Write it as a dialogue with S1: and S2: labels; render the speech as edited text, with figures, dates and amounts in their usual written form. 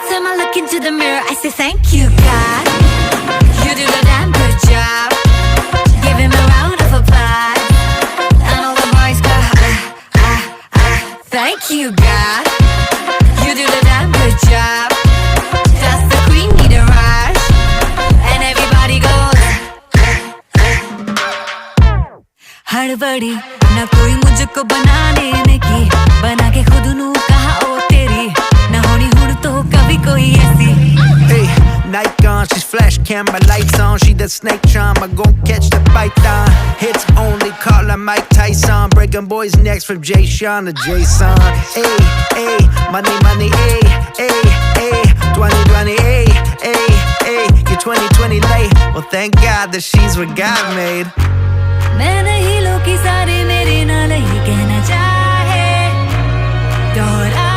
S1: time I look into the mirror, I say thank you, God. You do the damn good job. Give him a round of applause. And all the boys go, thank you, God. You do the damn good job. Does the queen need a rush? And everybody goes, हड़बड़ी ना कोई मुझको बनाने की, बना के खुद नू कहा ओ तेरी, ना होनी हुन तो कभी कोई ऐसी.
S2: Hey, Nike on, she's flash camera lights on. She that snake charmer, gon' catch the python. Hits only, call her Mike Tyson. Breaking boys' necks from Jay Sean to Jason. Hey, hey, money, money, hey, hey, hey. 2020, hey, hey, hey. You're 2020 late. Well, thank God that she's what God made.
S1: मैं नहीं लोग की सारे मेरे नाल ही कहना चाहे दोहरा